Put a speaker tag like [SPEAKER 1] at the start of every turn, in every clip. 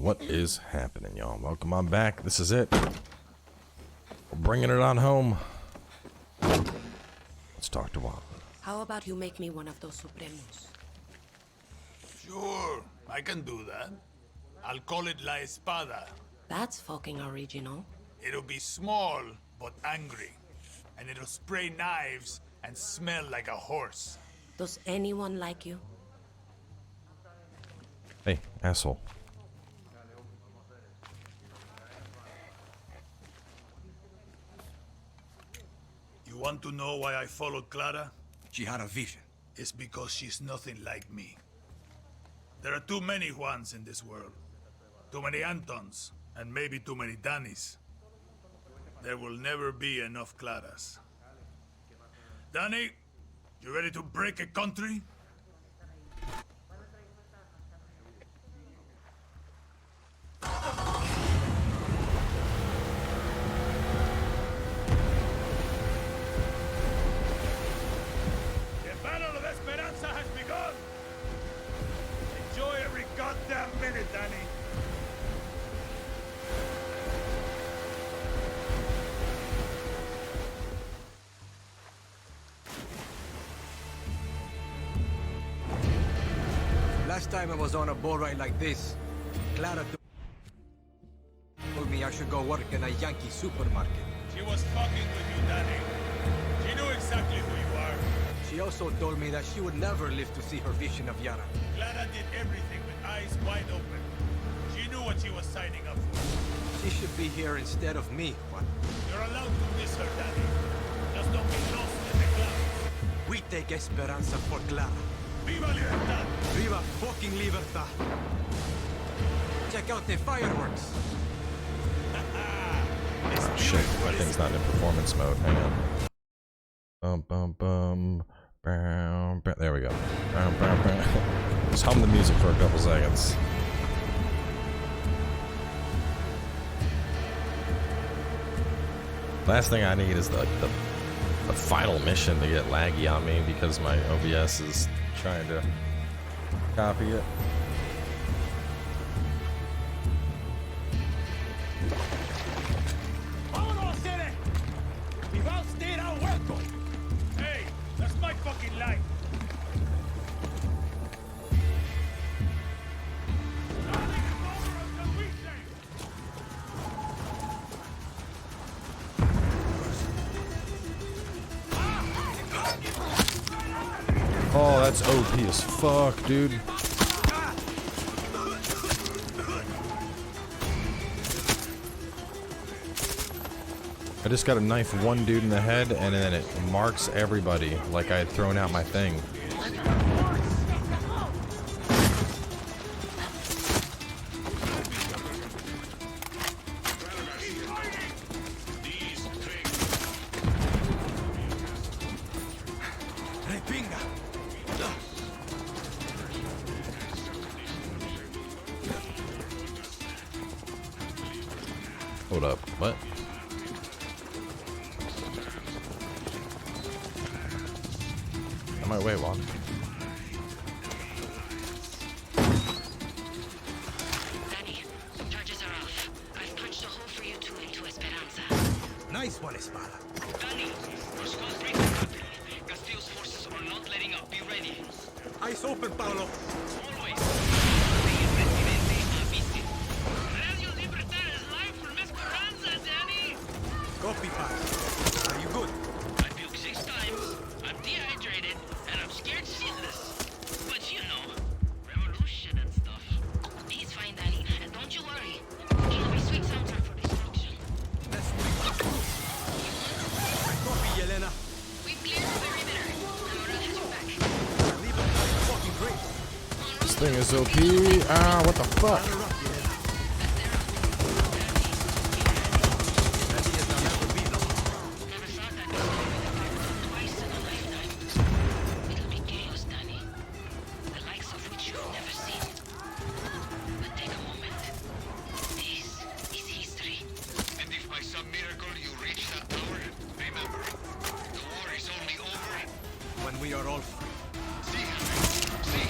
[SPEAKER 1] What is happening, y'all? Welcome on back. This is it. We're bringing it on home. Let's talk to Juan.
[SPEAKER 2] How about you make me one of those Supremos?
[SPEAKER 3] Sure, I can do that. I'll call it La Espada.
[SPEAKER 2] That's fucking original.
[SPEAKER 3] It'll be small, but angry. And it'll spray knives and smell like a horse.
[SPEAKER 2] Does anyone like you?
[SPEAKER 1] Hey, asshole.
[SPEAKER 3] You want to know why I followed Clara?
[SPEAKER 4] She had a vision.
[SPEAKER 3] It's because she's nothing like me. There are too many Juans in this world. Too many Antons, and maybe too many Danis. There will never be enough Claras. Dani, you ready to break a country? The Battle of Esperanza has begun! Enjoy every goddamn minute, Dani.
[SPEAKER 4] Last time I was on a bull ride like this, Clara told me I should go work in a Yankee supermarket.
[SPEAKER 3] She was fucking with you, Dani. She knew exactly who you are.
[SPEAKER 4] She also told me that she would never live to see her vision of Yara.
[SPEAKER 3] Clara did everything with eyes wide open. She knew what she was signing up for.
[SPEAKER 4] She should be here instead of me, Juan.
[SPEAKER 3] You're allowed to miss her, Dani. Just don't get lost in the clouds.
[SPEAKER 4] We take Esperanza for Clara.
[SPEAKER 3] Viva Libertad!
[SPEAKER 4] Viva fucking Libertad! Check out the fireworks!
[SPEAKER 1] Shit, my thing's not in performance mode. Hang on. Bum bum bum. Bam, bam. There we go. Bam, bam, bam. Just hum the music for a couple seconds. Last thing I need is the final mission to get laggy on me because my OBS is trying to copy it.
[SPEAKER 3] Hey, that's my fucking life.
[SPEAKER 1] Oh, that's OP as fuck, dude. I just got to knife one dude in the head, and then it marks everybody like I had thrown out my thing. Hold up, what? On my way, Juan.
[SPEAKER 2] Dani, charges are off. I've punched a hole for you two into Esperanza.
[SPEAKER 4] Nice one, Espada.
[SPEAKER 5] Dani, our squad's breaking rapidly. Castillo's forces are not letting up. Be ready.
[SPEAKER 4] Eyes open, Paolo.
[SPEAKER 5] Always. Señor Presidente, avise. Radio Libertad is live from Esperanza, Dani.
[SPEAKER 4] Copy, pass. Are you good?
[SPEAKER 5] I puked 6 times. I'm dehydrated, and I'm scared shitless. But you know, revolution and stuff.
[SPEAKER 2] He's fine, Dani, and don't you worry. He'll have a sweet soundtrack for destruction.
[SPEAKER 4] Let's copy, Yelena.
[SPEAKER 2] We've cleared the perimeter. Amaral has your back.
[SPEAKER 4] Libertad is fucking great.
[SPEAKER 1] This thing is OP. Ah, what the fuck?
[SPEAKER 2] Never thought that would twice in a lifetime. It'll be chaos, Dani. The likes of which you've never seen. But take a moment. This is history.
[SPEAKER 5] And if by some miracle you reach that tower, remember, the war is only over.
[SPEAKER 4] When we are all free.
[SPEAKER 5] See, Henry, see?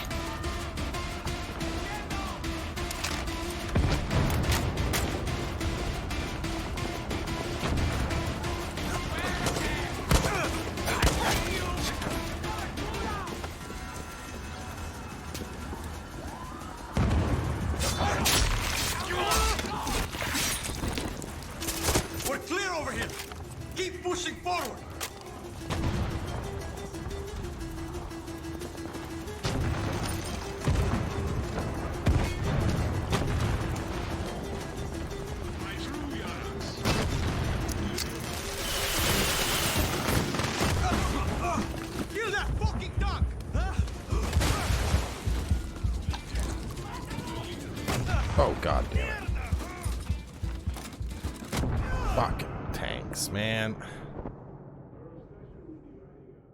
[SPEAKER 1] Oh, god damn it. Fucking tanks, man.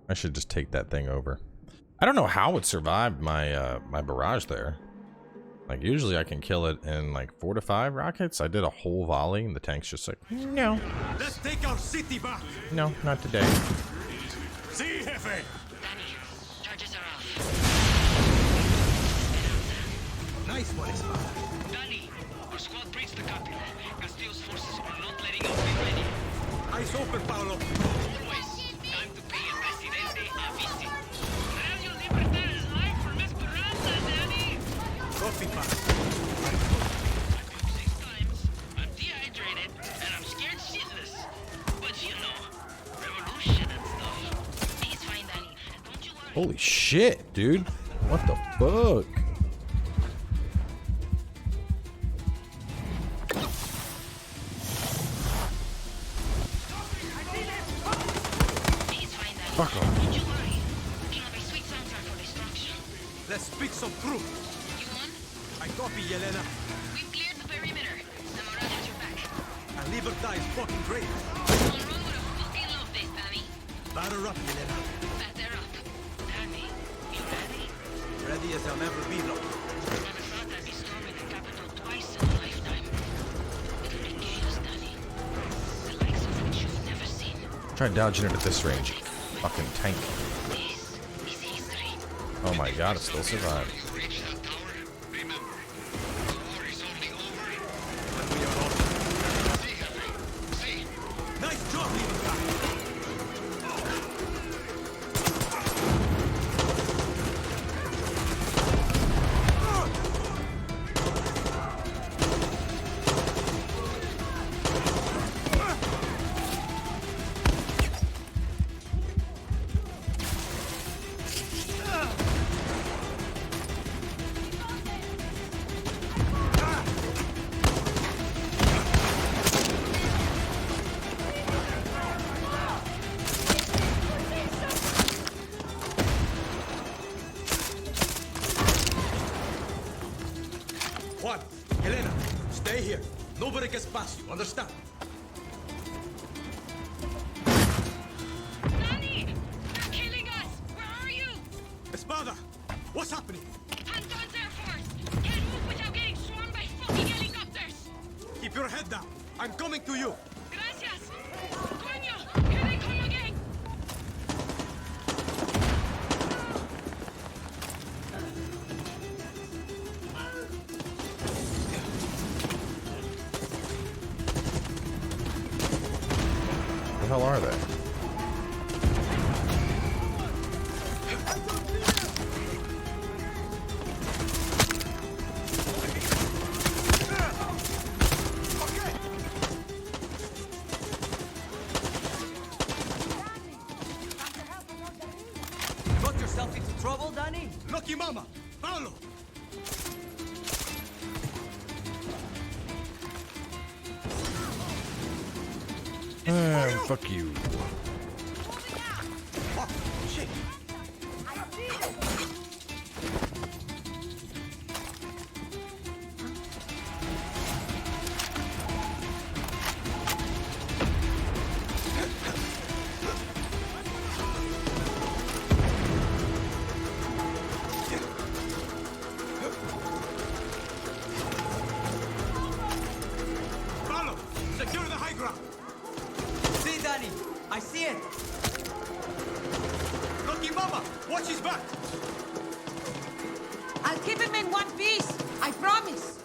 [SPEAKER 1] I should just take that thing over. I don't know how it survived my my barrage there. Like, usually I can kill it in like 4 to 5 rockets. I did a whole volley and the tank's just like, no.
[SPEAKER 4] Let's take our city back.
[SPEAKER 1] No, not today.
[SPEAKER 4] See, Jefe.
[SPEAKER 2] Dani, charges are off.
[SPEAKER 4] Nice one, Espada.
[SPEAKER 5] Dani, our squad breached the capital. Castillo's forces are not letting us be ready.
[SPEAKER 4] Eyes open, Paolo.
[SPEAKER 5] Always time to pay el presidente a visit. Radio Libertad is live from Esperanza, Dani.
[SPEAKER 4] Coffee pack.
[SPEAKER 5] I pooped 6 times. I'm dehydrated and I'm scared shitless. But you know, revolution and stuff.
[SPEAKER 2] He's fine, Dani. Don't you worry.
[SPEAKER 1] Holy shit, dude. What the fuck?
[SPEAKER 2] He's fine, Dani.
[SPEAKER 1] Fuck off.
[SPEAKER 2] Don't you worry. We have a sweet soundtrack for destruction.
[SPEAKER 4] Let's speak some truth.
[SPEAKER 2] You won?
[SPEAKER 4] I copy, Yelena.
[SPEAKER 2] We've cleared the perimeter. The morale has your back.
[SPEAKER 4] And Libertad is fucking great.
[SPEAKER 2] Monroe would have fucking loved this, Dani.
[SPEAKER 4] Batter up, Yelena.
[SPEAKER 2] Batter up. Dani, you ready?
[SPEAKER 4] Ready as I'll ever be, look.
[SPEAKER 2] Never thought I'd be storming the capital twice in a lifetime. It'll be chaos, Dani. The likes of which you've never seen.
[SPEAKER 1] Try dodging it at this range. Fucking tank.
[SPEAKER 2] This is history.
[SPEAKER 1] Oh my god, it still survived.
[SPEAKER 5] Reach that tower. Remember, the war is only over.
[SPEAKER 4] And we are all.
[SPEAKER 5] See, Jefe. See.
[SPEAKER 4] Nice job, Libertad. Juan, Helena, stay here. Nobody gets past you, understand?
[SPEAKER 2] Dani! They're killing us! Where are you?
[SPEAKER 4] Espada, what's happening?
[SPEAKER 2] Anton's Air Force! Can't move without getting swarmed by fucking helicopters!
[SPEAKER 4] Keep your head down. I'm coming to you.
[SPEAKER 2] Gracias! Coño! Here they come again!
[SPEAKER 1] What the hell are they?
[SPEAKER 4] Got yourself into trouble, Dani? Lucky Mama! Paolo!
[SPEAKER 1] Fuck you.
[SPEAKER 4] Oh, shit! Paolo! Secure the high ground!
[SPEAKER 6] See, Dani, I see it.
[SPEAKER 4] Lucky Mama! Watch his back!
[SPEAKER 7] I'll keep him in one piece. I promise.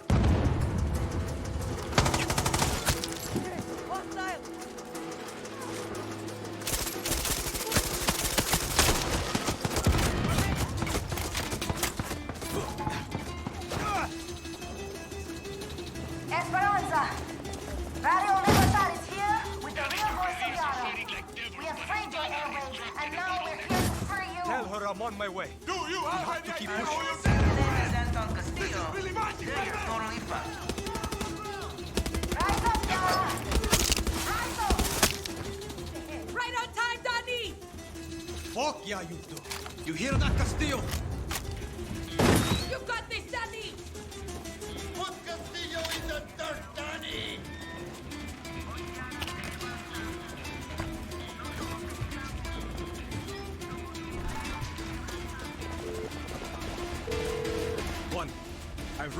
[SPEAKER 7] Hostile.
[SPEAKER 8] Esperanza! Radio Libertad is here with the real voice of Yara. We have freed your airways, and now we're here to free you.
[SPEAKER 4] Tell her I'm on my way.
[SPEAKER 3] Do you
[SPEAKER 4] have to keep pushing.
[SPEAKER 6] My name is Antón Castillo. They're your totally fucked.
[SPEAKER 8] Rise up, Yara! Rise up!
[SPEAKER 7] Right on time, Dani.
[SPEAKER 4] Fuck yeah, you do. You hear that, Castillo?
[SPEAKER 7] You got this, Dani.
[SPEAKER 3] Put Castillo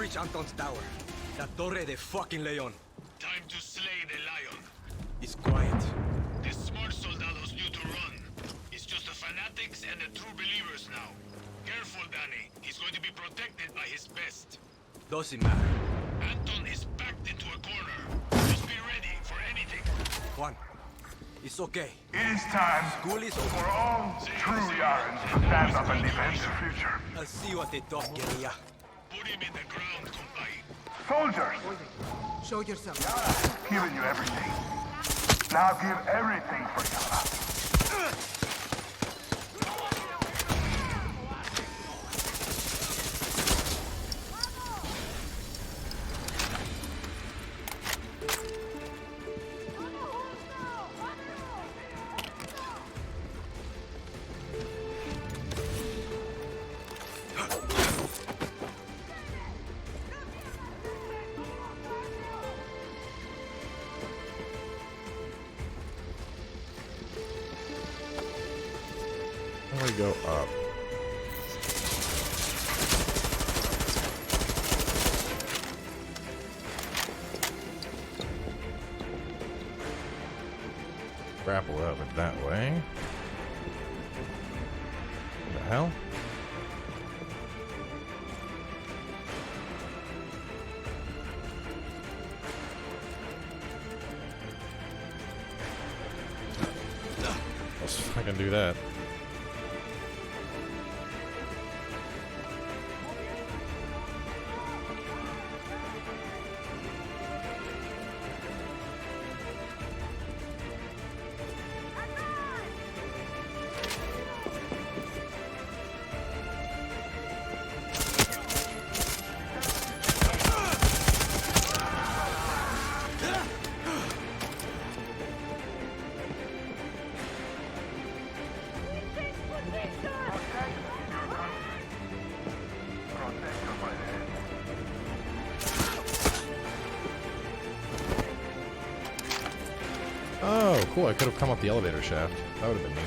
[SPEAKER 4] reach Anton's tower. La Torre de fucking Leon.
[SPEAKER 3] Time to slay the lion.
[SPEAKER 4] It's quiet.
[SPEAKER 3] The smart soldados knew to run. It's just the fanatics and the true believers now. Careful, Dani. He's going to be protected by his best.
[SPEAKER 4] Doesn't matter.
[SPEAKER 3] Anton is backed into a corner. Just be ready for anything.
[SPEAKER 4] Juan, it's okay.
[SPEAKER 9] It is time
[SPEAKER 4] School is
[SPEAKER 9] for
[SPEAKER 4] over.
[SPEAKER 9] all true Yarans to stand up and defend the future.
[SPEAKER 4] I'll see you at the top, guerrilla.
[SPEAKER 3] Put him in the ground, compay.
[SPEAKER 9] Soldiers,
[SPEAKER 7] Show yourself.
[SPEAKER 9] Yara's given you everything. Now give everything for Yara.
[SPEAKER 1] How do we go up? Grapple up it that way. What the hell? Let's fucking do that. Oh, cool. I could have come up the elevator shaft. That would have been neat.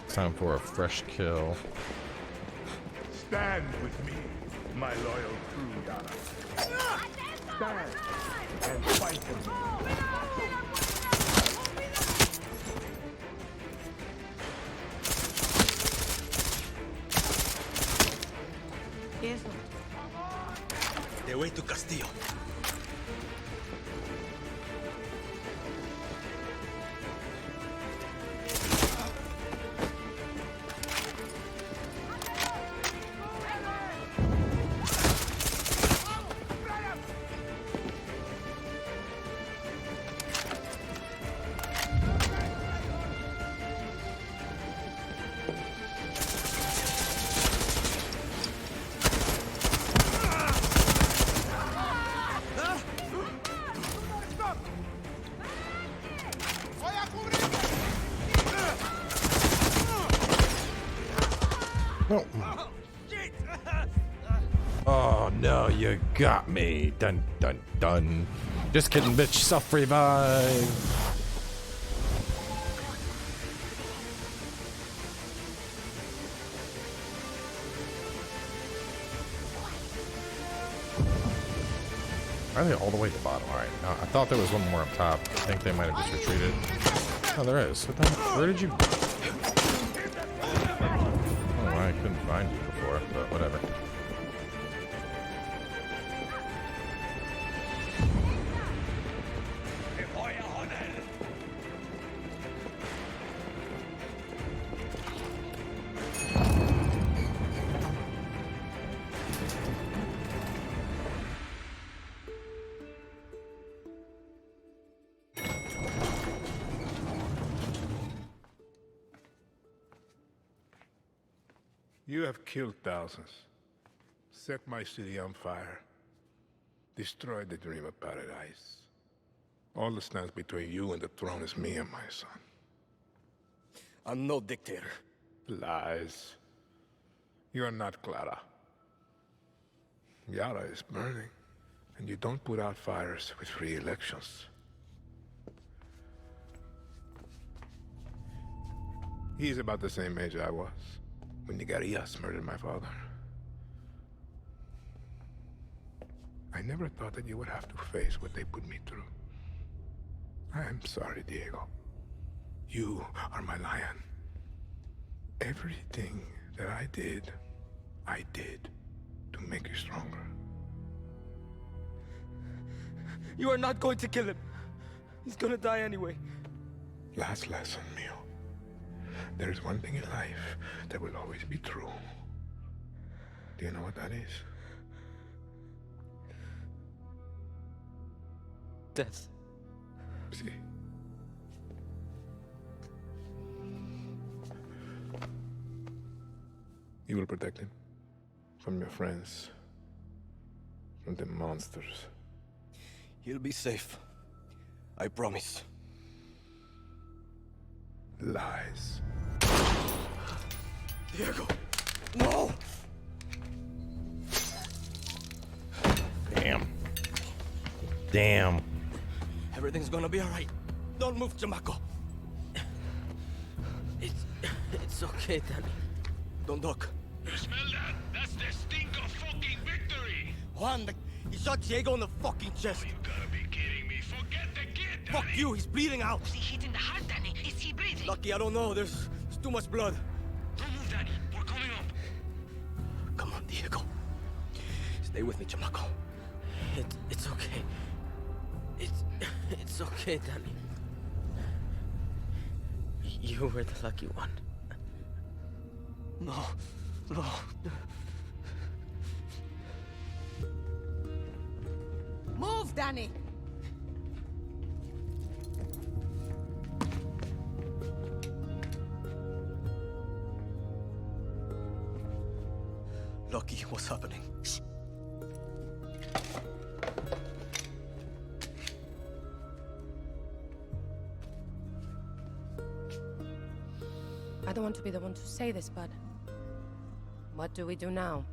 [SPEAKER 1] Time for a fresh kill.
[SPEAKER 9] Stand with me, my loyal true Yara. Stand and fight for me.
[SPEAKER 4] The way to Castillo.
[SPEAKER 1] Oh. Oh no, you got me. Dun dun dun. Just kidding, bitch. Self revive. Are they all the way at the bottom? Alright. I thought there was one more up top. I think they might have just retreated. Oh, there is. What the hell? Where did you... Oh, I couldn't find you before, but whatever.
[SPEAKER 9] You have killed thousands. Set my city on fire. Destroy the dream of paradise. All that stands between you and the throne is me and my son.
[SPEAKER 4] I'm no dictator.
[SPEAKER 9] Lies. You are not Clara. Yara is burning, and you don't put out fires with free elections. He's about the same age I was when the guerrillas murdered my father. I never thought that you would have to face what they put me through. I am sorry, Diego. You are my lion. Everything that I did to make you stronger.
[SPEAKER 4] You are not going to kill him. He's gonna die anyway.
[SPEAKER 9] Last lesson, Mio. There is one thing in life that will always be true. Do you know what that is?
[SPEAKER 4] Death.
[SPEAKER 9] See. You will protect him from your friends, from the monsters.
[SPEAKER 4] He'll be safe. I promise.
[SPEAKER 9] Lies.
[SPEAKER 4] Diego! No!
[SPEAKER 1] Damn. Damn.
[SPEAKER 4] Everything's gonna be alright. Don't move, chamaco. It's okay, Danny. Don't duck.
[SPEAKER 5] You smell that? That's the stink of fucking victory!
[SPEAKER 4] Juan, he shot Diego in the fucking chest.
[SPEAKER 5] You gotta be kidding me. Forget the kid, Danny!
[SPEAKER 4] Fuck you, he's bleeding out.
[SPEAKER 2] Was he hit in the heart, Danny? Is he breathing?
[SPEAKER 4] Lucky, I don't know. There's too much blood.
[SPEAKER 5] Don't move, Danny. We're coming up.
[SPEAKER 4] Come on, Diego. Stay with me, chamaco. It's okay. It's okay, Danny. You were the lucky one. No.
[SPEAKER 7] Move, Danny!
[SPEAKER 4] Lucky, what's happening?
[SPEAKER 10] I don't want to be the one to say this, but what do we do now?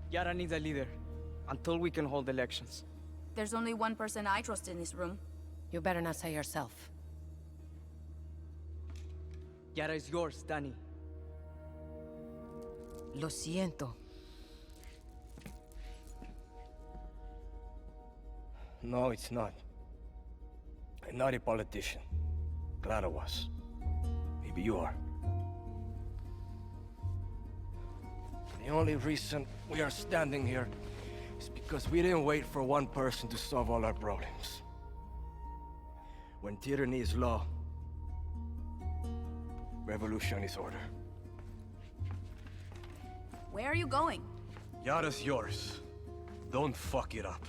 [SPEAKER 11] Yara needs a leader, until we can hold elections.
[SPEAKER 12] There's only one person I trust in this room.
[SPEAKER 10] You better not say yourself.
[SPEAKER 11] Yara is yours, Dani.
[SPEAKER 10] Lo siento.
[SPEAKER 4] No, it's not. I'm not a politician. Clara was. Maybe you are. The only reason we are standing here is because we didn't wait for one person to solve all our problems. When tyranny is law, revolution is order.
[SPEAKER 12] Where are you going?
[SPEAKER 4] Yara's yours. Don't fuck it up.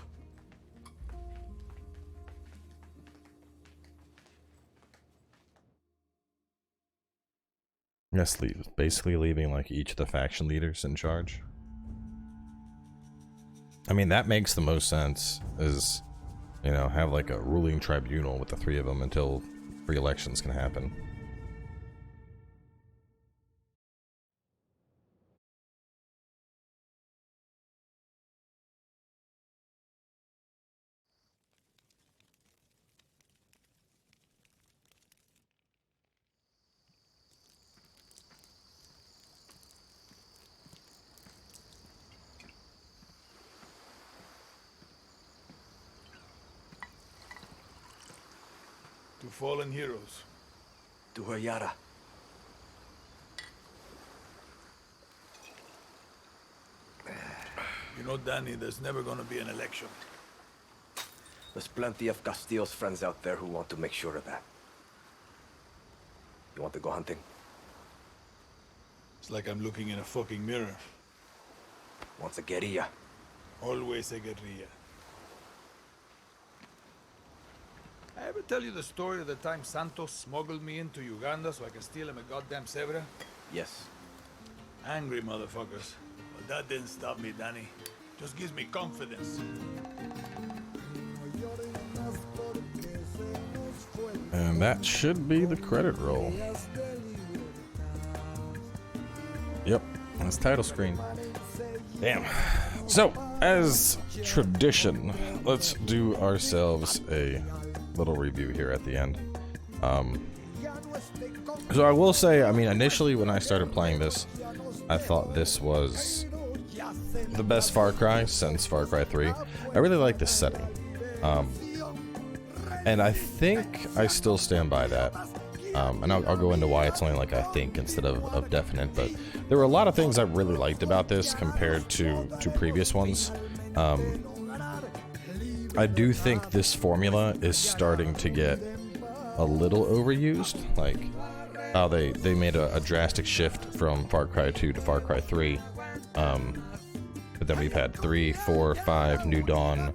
[SPEAKER 1] Yes, basically leaving like each of the faction leaders in charge. I mean, that makes the most sense, is, you know, have like a ruling tribunal with the three of them until free elections can happen.
[SPEAKER 3] To fallen heroes.
[SPEAKER 4] To her Yara.
[SPEAKER 3] You know, Dani, there's never gonna be an election.
[SPEAKER 4] There's plenty of Castillo's friends out there who want to make sure of that. You want to go hunting?
[SPEAKER 3] It's like I'm looking in a fucking mirror.
[SPEAKER 4] Wants a guerrilla.
[SPEAKER 3] Always a guerrilla. I ever tell you the story of the time Santos smuggled me into Uganda so I could steal him a goddamn zebra?
[SPEAKER 4] Yes.
[SPEAKER 3] Angry motherfuckers. But that didn't stop me, Dani. Just gives me confidence.
[SPEAKER 1] And that should be the credit roll. Yep, that's title screen. Damn. So, as tradition, let's do ourselves a little review here at the end. So I will say, I mean, initially when I started playing this, I thought this was the best Far Cry since Far Cry 3. I really like this setting. And I think I still stand by that. And I'll go into why it's only like I think instead of definite, but there were a lot of things I really liked about this compared to previous ones. I do think this formula is starting to get a little overused, like how they made a drastic shift from Far Cry 2 to Far Cry 3. But then we've had 3, 4, 5, New Dawn,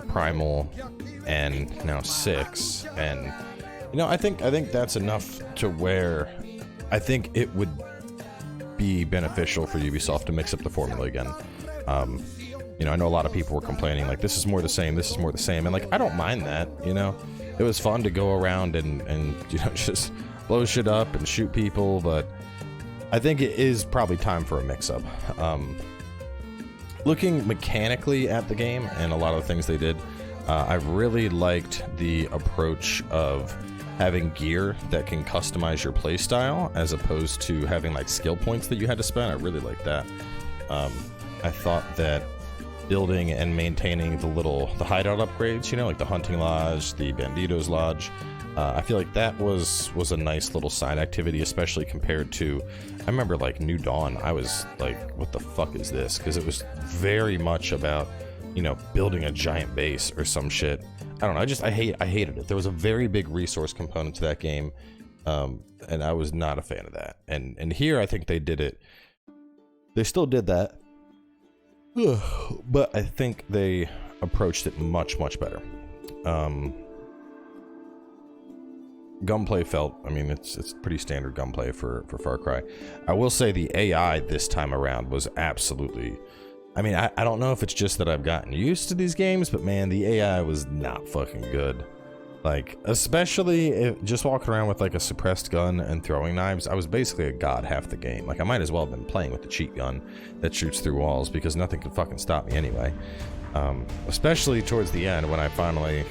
[SPEAKER 1] Primal, and now 6, and you know, I think that's enough to where I think it would be beneficial for Ubisoft to mix up the formula again. You know, I know a lot of people were complaining like this is more the same, this is more the same, and like I don't mind that. You know, it was fun to go around and you know just blow shit up and shoot people, but I think it is probably time for a mix-up. Looking mechanically at the game and a lot of the things they did, I really liked the approach of having gear that can customize your playstyle as opposed to having like skill points that you had to spend. I really liked that. I thought that building and maintaining the hideout upgrades, you know, like the hunting lodge, the bandito's lodge, I feel like that was a nice little side activity, especially compared to, I remember like New Dawn, I was like, what the fuck is this? Because it was very much about, you know, building a giant base or some shit. I don't know, I hated it. There was a very big resource component to that game, and I was not a fan of that. And here I think they did it, they still did that, but I think they approached it much better. Gunplay felt, I mean, it's pretty standard gunplay for Far Cry. I will say the AI this time around was absolutely, I mean, I don't know if it's just that I've gotten used to these games, but man, the AI was not fucking good. Like, especially if just walking around with like a suppressed gun and throwing knives, I was basically a god half the game. Like, I might as well have been playing with the cheat gun that shoots through walls because nothing could fucking stop me anyway. Especially towards the end when I finally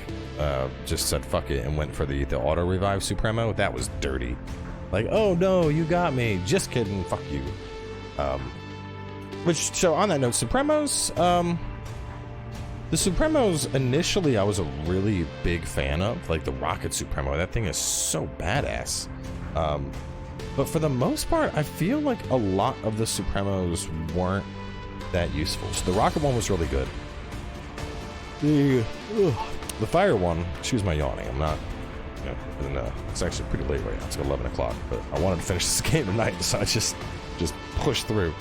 [SPEAKER 1] just said fuck it and went for the auto revive Supremo. That was dirty. Like, oh no, you got me. Just kidding. Fuck you. So on that note, Supremos, the Supremos initially I was a really big fan of, like the Rocket Supremo. That thing is so badass. But for the most part, I feel like a lot of the Supremos weren't that useful. So the Rocket one was really good. The fire one, excuse my yawning, I'm not, you know, it's actually pretty late right now, it's like 11 o'clock, but I wanted to finish this game tonight, so I just pushed through.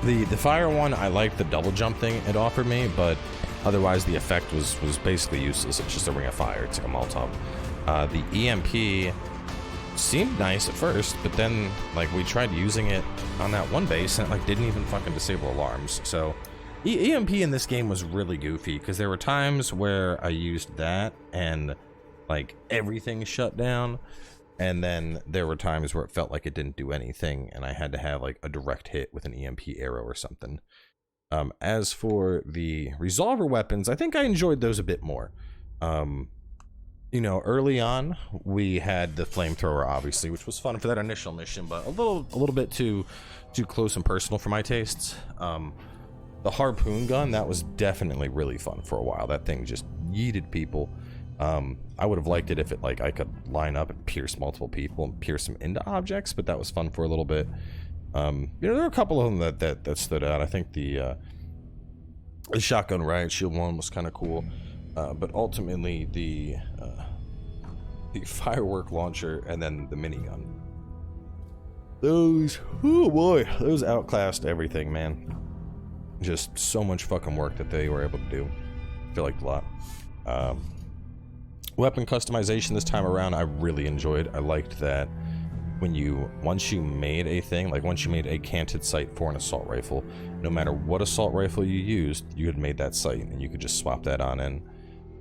[SPEAKER 1] The fire one, I liked the double jump thing it offered me, but otherwise the effect was basically useless. It's just a ring of fire, it's like a Molotov. The EMP seemed nice at first, but then like we tried using it on that one base and it like didn't even fucking disable alarms. So EMP in this game was really goofy because there were times where I used that and like everything shut down, and then there were times where it felt like it didn't do anything and I had to have like a direct hit with an EMP arrow or something. As for the resolver weapons, I think I enjoyed those a bit more. You know, early on we had the flamethrower, obviously, which was fun for that initial mission, but a little bit too close and personal for my tastes. The harpoon gun, that was definitely really fun for a while. That thing just yeeted people. I would have liked it if it like I could line up and pierce multiple people and pierce them into objects, but that was fun for a little bit. You know, there were a couple of them that stood out. I think the shotgun riot shield one was kind of cool, but ultimately the firework launcher and then the minigun. Those, oh boy, those outclassed everything, man. Just so much fucking work that they were able to do. I feel like a lot. Weapon customization this time around I really enjoyed. I liked that once you made a thing, like once you made a canted sight for an assault rifle, no matter what assault rifle you used, you had made that sight, and you could just swap that on in.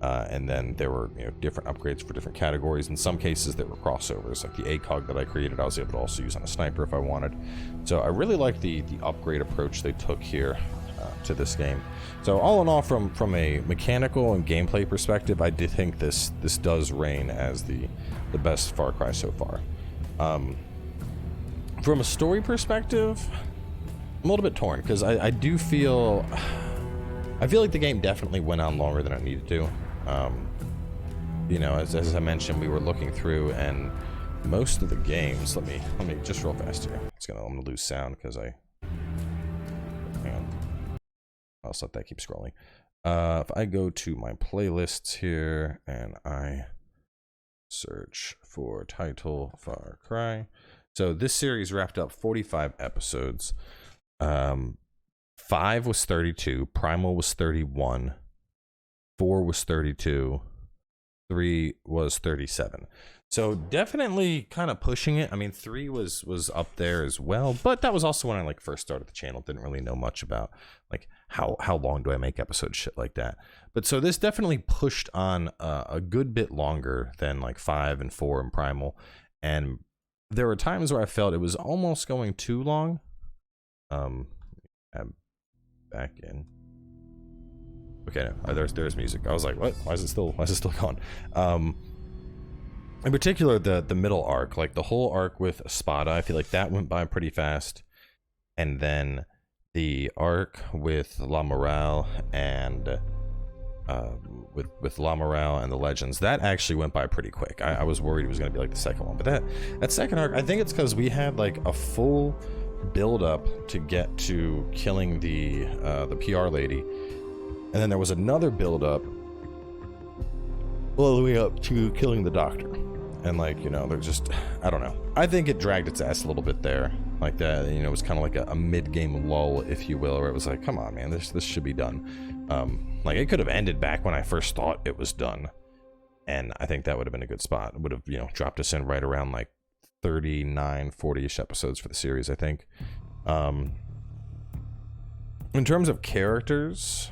[SPEAKER 1] And then there were, you know, different upgrades for different categories. In some cases there were crossovers, like the ACOG that I created I was able to also use on a sniper if I wanted. So I really like the upgrade approach they took here to this game. So all in all, from a mechanical and gameplay perspective, I did think this does reign as the best Far Cry so far. From a story perspective, I'm a little bit torn, because I do feel like the game definitely went on longer than it needed to. You know, as I mentioned, we were looking through, and most of the games, let me just real fast here. I'm gonna lose sound because hang on. I'll just let that keep scrolling. If I go to my playlists here and I search for title Far Cry, so this series wrapped up 45 episodes. 5 was 32, Primal was 31, 4 was 32, 3 was 37. So definitely kind of pushing it. I mean, 3 was up there as well, but that was also when I like first started the channel. Didn't really know much about like how long do I make episodes, shit like that. But so this definitely pushed on a good bit longer than like 5 and 4 and Primal, and there were times where I felt it was almost going too long. I'm back in. Okay, no, there's music. I was like, what? Why is it still going? In particular, the middle arc, like the whole arc with Espada, I feel like that went by pretty fast. And then the arc with La Morale and with La Morale and the Legends, that actually went by pretty quick. I was worried it was going to be like the second one, but that second arc, I think it's because we had like a full build up to get to killing the PR lady, and then there was another build up all the way up to killing the doctor. And like, you know, they're just, I don't know, I think it dragged its ass a little bit there, like that, you know. It was kind of like a mid-game lull, if you will, where it was like, come on man, this should be done. Like it could have ended back when I first thought it was done, and I think that would have been a good spot. It would have, you know, dropped us in right around like 39, 40-ish episodes for the series, I think. In terms of characters,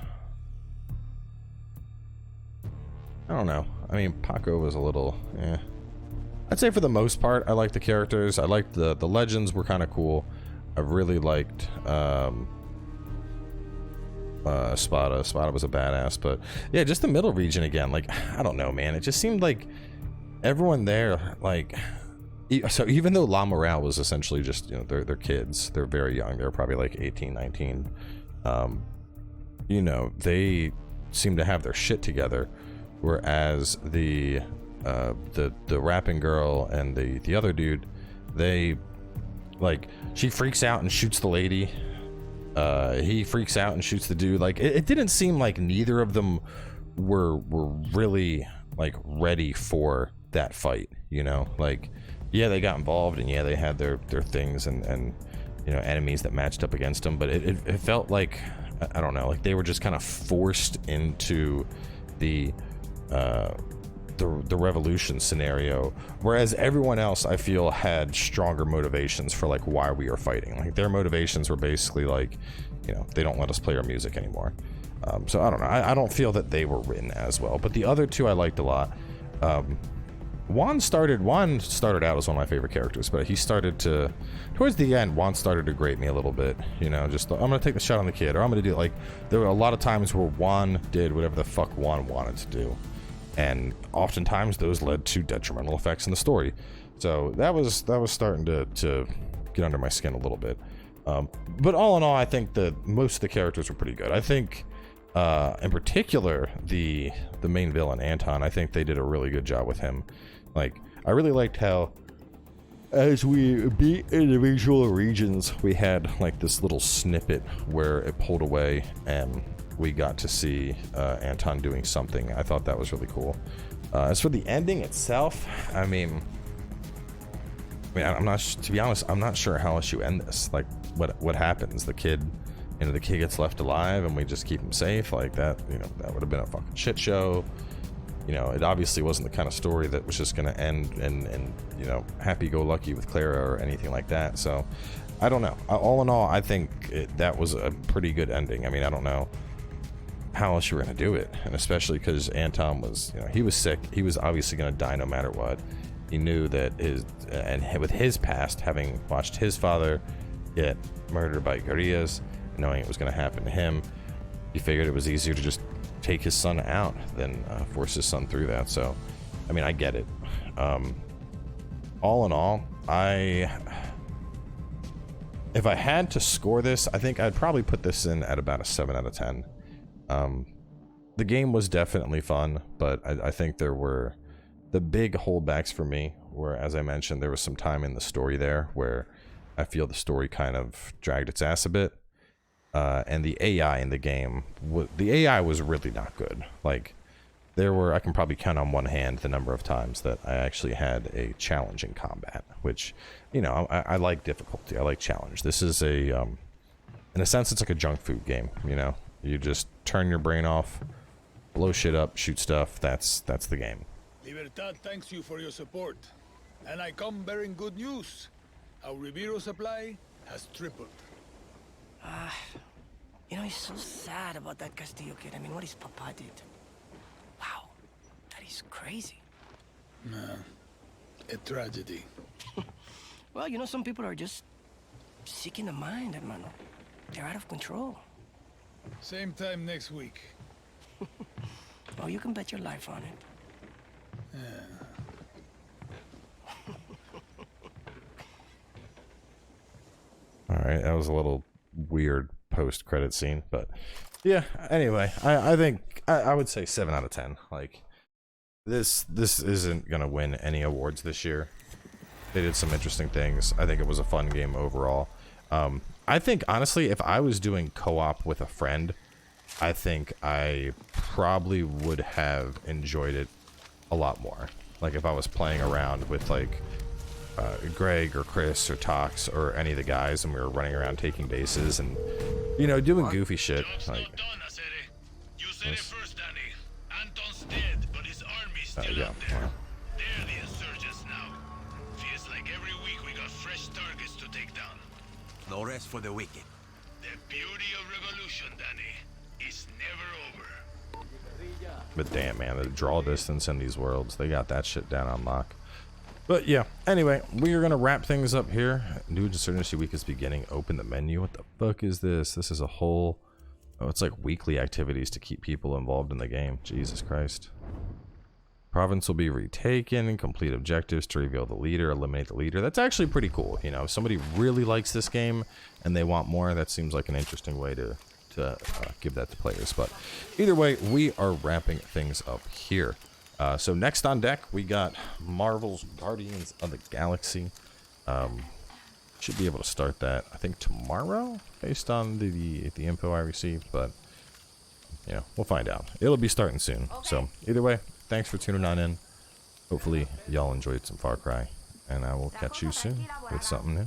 [SPEAKER 1] I don't know. I mean, Paco was a little, I'd say for the most part, I liked the characters. I liked the Legends were kind of cool. I really liked Espada. Espada was a badass, but yeah, just the middle region again. Like, I don't know, man. It just seemed like everyone there, like, so even though La Morale was essentially just, you know, they're kids, they're very young, they're probably like 18, 19, you know, they seem to have their shit together, whereas the rapping girl and the other dude, they, like, she freaks out and shoots the lady, he freaks out and shoots the dude. Like, it didn't seem like neither of them were really like ready for that fight, you know. Like, yeah, they got involved, and yeah, they had their things and you know, enemies that matched up against them, but it felt like, I don't know, like they were just kind of forced into the revolution scenario, whereas everyone else, I feel, had stronger motivations for like why we are fighting. Like their motivations were basically like, you know, they don't let us play our music anymore. So I don't know, I don't feel that they were written as well, but the other two I liked a lot. Juan started out as one of my favorite characters, but he started to, towards the end, Juan started to grate me a little bit, you know, just, I'm gonna take the shot on the kid, or I'm gonna do, like, there were a lot of times where Juan did whatever the fuck Juan wanted to do, and oftentimes those led to detrimental effects in the story. So that was starting to get under my skin a little bit. But all in all, I think that most of the characters were pretty good. I think, in particular, the main villain, Anton, I think they did a really good job with him. Like, I really liked how, as we beat individual regions, we had like this little snippet where it pulled away and we got to see Anton doing something. I thought that was really cool. As for the ending itself, I mean, I'm not, to be honest, I'm not sure how else you end this. Like, what happens? The kid, you know, the kid gets left alive and we just keep him safe like that, you know, that would have been a fucking shit show. you know, it obviously wasn't the kind of story that was just going to end and you know, happy-go-lucky with Clara or anything like that. So I don't know. All in all, I think that was a pretty good ending. I mean, I don't know how else you were going to do it, and especially because Anton was, you know, he was sick. He was obviously going to die no matter what. He knew that with his past, having watched his father get murdered by guerrillas, knowing it was going to happen to him, he figured it was easier to just take his son out than force his son through that. So, I mean, I get it. All in all, if I had to score this, I think I'd probably put this in at about a 7 out of 10. The game was definitely fun, but I think there were the big holdbacks for me were, as I mentioned, there was some time in the story there where I feel the story kind of dragged its ass a bit. And the AI in the game, the AI was really not good. Like, I can probably count on one hand the number of times that I actually had a challenge in combat, which, you know, I like difficulty. I like challenge. This is in a sense, it's like a junk food game, you know? You just turn your brain off, blow shit up, shoot stuff. That's the game.
[SPEAKER 3] Libertad thanks you for your support. And I come bearing good news. Our Rivero supply has tripled.
[SPEAKER 4] You know, it's so sad about that Castillo kid. I mean, what his papa did. Wow, that is crazy.
[SPEAKER 3] A tragedy.
[SPEAKER 4] Well, you know, some people are just sick in the mind, hermano. They're out of control.
[SPEAKER 3] Same time next week.
[SPEAKER 4] Oh, you can bet your life on it.
[SPEAKER 1] All right, that was a little weird post-credit scene, but yeah. Anyway, I think I would say 7 out of 10. Like, this isn't gonna win any awards this year. They did some interesting things. I think it was a fun game overall. I think honestly, if I was doing co-op with a friend, I think I probably would have enjoyed it a lot more. Like if I was playing around with like Greg or Chris or Tox or any of the guys, and we were running around taking bases and, you know, doing goofy shit. Like,
[SPEAKER 3] you said it first, Danny. Anton's dead, but his army's still
[SPEAKER 1] yeah,
[SPEAKER 3] out there.
[SPEAKER 1] well.
[SPEAKER 3] They're the insurgents now. Feels like every week we got fresh targets to take down.
[SPEAKER 13] No rest for the wicked.
[SPEAKER 3] The beauty of revolution, Danny, is never over.
[SPEAKER 1] But damn, man, the draw distance in these worlds, they got that shit down on lock. But yeah, anyway, we are going to wrap things up here. New Insurgency Week is beginning. Open the menu. What the fuck is this? This is a whole... Oh, it's like weekly activities to keep people involved in the game. Jesus Christ. Province will be retaken. Complete objectives to reveal the leader. Eliminate the leader. That's actually pretty cool. You know, if somebody really likes this game and they want more, that seems like an interesting way to give that to players. But either way, we are wrapping things up here. So next on deck, we got Marvel's Guardians of the Galaxy. Should be able to start that, I think, tomorrow, based on the info I received. But, you know, we'll find out. It'll be starting soon. Okay. So either way, thanks for tuning on in. Hopefully, y'all enjoyed some Far Cry. And I will catch you soon with something new.